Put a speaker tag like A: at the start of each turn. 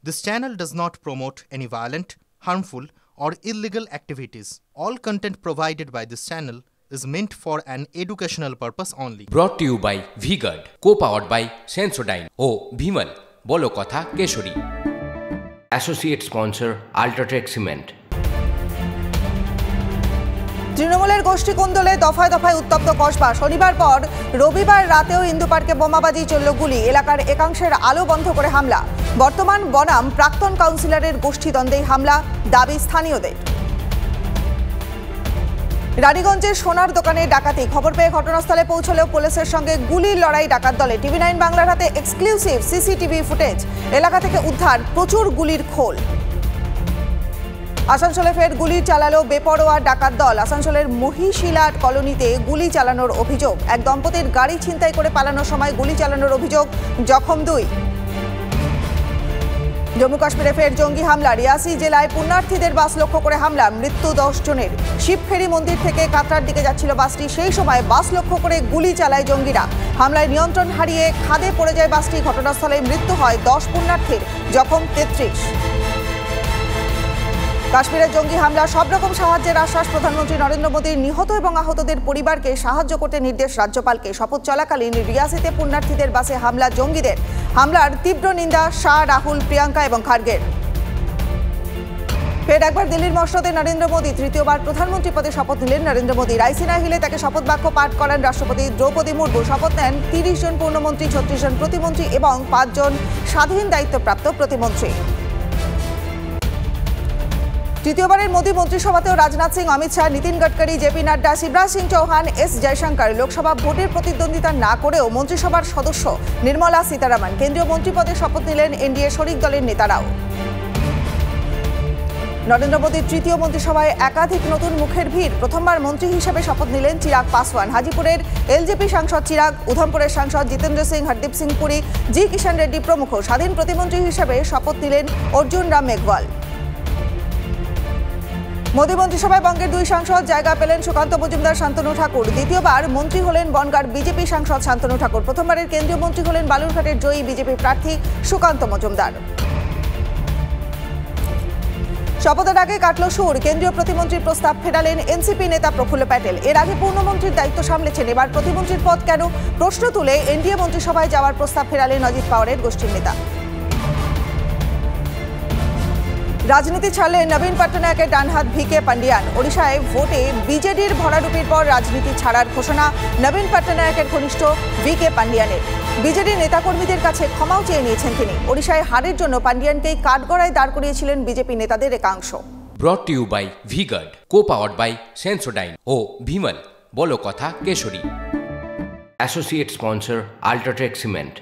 A: This channel does not promote any violent, harmful, or illegal activities. All content provided by this channel is meant for an educational purpose only.
B: Brought to you by V-Guard, co-powered by Sensodyne O Bhimal, বলো কথা Keshari. Associate sponsor Ultratech Cement।
C: তৃণমূলের গোষ্ঠী কোন্দলে দফায় দফায় উত্তপ্ত কসবা। শনিবার পর রবিবার রাতেও ইন্দু পার্কে বোমাবাজি চলল গুলি। এলাকার একাংশের আলো বন্ধ করে হামলা। বর্তমান বনাম প্রাক্তন কাউন্সিলরের গোষ্ঠীদ্বন্দ্বেই হামলা, দাবি স্থানীয়দের। রানীগঞ্জের সোনার দোকানে ডাকাতি। খবর পেয়ে ঘটনাস্থলে পৌঁছলেও পুলিশের সঙ্গে গুলির লড়াই ডাকাত দলে। TV9 বাংলার হাতে এক্সক্লুসিভ CCTV ফুটেজ। এলাকা থেকে উদ্ধার প্রচুর গুলির খোল। আসানসোলে ফের গুলি চালালো বেপরোয়া ডাকাত দল। আসানসোলের মহিশিলাট কলোনিতে গুলি চালানোর অভিযোগ। এক দম্পতির গাড়ি ছিনতাই করে পালানোর সময় গুলি চালানোর অভিযোগ, জখম 2। জম্মু কাশ্মীরে ফের জঙ্গি হামলা। রিয়াসি জেলায় পুণ্যার্থীদের বাস লক্ষ্য করে হামলা, মৃত্যু 10 জনের। শিবখেরি মন্দির থেকে কাতরার দিকে যাচ্ছিল বাসটি, সেই সময় বাস লক্ষ্য করে গুলি চালায় জঙ্গিরা। হামলায় নিয়ন্ত্রণ হারিয়ে খাদে পড়ে যায় বাসটি। ঘটনাস্থলে মৃত্যু হয় 10 পুণ্যার্থীর, জখম 33। কাশ্মীরের জঙ্গি হামলা, সব রকম সাহায্যের আশ্বাস প্রধানমন্ত্রী নরেন্দ্র মোদীর। নিহত এবং আহতদের পরিবারকে সাহায্য করতে নির্দেশ রাজ্যপালকে। শপথ চলাকালীন রিয়াসিতে পুণ্যার্থীদের বাসে হামলা জঙ্গিদের। হামলার তীব্র নিন্দা শাহ, রাহুল, প্রিয়াঙ্কা এবং খার্গের। ফের একবার দিল্লির মসনদে নরেন্দ্র মোদী। তৃতীয়বার প্রধানমন্ত্রী পদে শপথ নিলেন নরেন্দ্র মোদী। রাইসিনা হিলে তাকে শপথ বাক্য পাঠ করান রাষ্ট্রপতি দ্রৌপদী মুর্মু। শপথ নেন 30 জন পূর্ণমন্ত্রী, 36 জন প্রতিমন্ত্রী এবং 5 জন স্বাধীন দায়িত্বপ্রাপ্ত প্রতিমন্ত্রী। তৃতীয়বারের মোদী মন্ত্রিসভাতেও রাজনাথ সিং, অমিত শাহ, নীতিন গডকরি, জেপি নাড্ডা, শিবরাজ সিং চৌহান, এস জয়শঙ্কর। লোকসভা ভোটের প্রতিদ্বন্দ্বিতা না করেও মন্ত্রিসভার সদস্য নির্মলা সীতারামন। কেন্দ্রীয় মন্ত্রীপদে শপথ নিলেন এনডিএ শরিক দলের নেতারাও। নরেন্দ্র মোদীর তৃতীয় মন্ত্রিসভায় একাধিক নতুন মুখের ভিড়। প্রথমবার মন্ত্রী হিসেবে শপথ নিলেন চিরাগ পাসওয়ান। হাজিপুরের এলজেপি সাংসদ চিরাগ, উধমপুরের সাংসদ জিতেন্দ্র সিং, হরদীপ সিং পুরী, জি কিষাণ রেড্ডি প্রমুখ। স্বাধীন প্রতিমন্ত্রী হিসেবে শপথ নিলেন অর্জুন রাম মেঘওয়াল। মোদী মন্ত্রিসভায় বঙ্গের 2 সাংসদ জায়গা পেলেন সুকান্ত মজুমদার, শান্তনু ঠাকুর। দ্বিতীয়বার মন্ত্রী হলেন বনগাঁর বিজেপি সাংসদ শান্তনু ঠাকুর। প্রথমবারের কেন্দ্রীয় মন্ত্রী হলেন বালুরঘাটের জয়ী বিজেপি প্রার্থী সুকান্ত মজুমদার। শপথের আগে কাটল সুর। কেন্দ্রীয় প্রতিমন্ত্রীর প্রস্তাব ফেরালেন এনসিপি নেতা প্রফুল্ল প্যাটেল। এর আগে পূর্ণমন্ত্রীর দায়িত্ব সামলেছেন, এবার প্রতিমন্ত্রীর পদ কেন প্রশ্ন তুলে এনডিএ মন্ত্রিসভায় যাওয়ার প্রস্তাব ফেরালেন অজিত পাওয়ারের গোষ্ঠীর নেতা। রাজনীতি ছাড়লেন নবীন পট্টনায়কের ডানহাত ভিকে পান্ডিয়ান। ওড়িশায় ভোটে বিজেডির ভরাডুবির পর রাজনীতি ছাড়ার ঘোষণা নবীন পট্টনায়কের ঘনিষ্ঠ ভিকে পান্ডিয়ানের। বিজেডি নেতাকর্মীদের কাছে ক্ষমাও চেয়ে নিয়েছেন তিনি। ওড়িশায় হারের জন্য পান্ডিয়ানকেই কাঠগড়ায় দাঁড় করিয়েছিলেন বিজেপি নেতাদের একাংশ।
B: Brought to you by V-Guard, co-powered by Sensodyne O Bhimal, বলো কথা Keshari. Associate sponsor Ultratech Cement।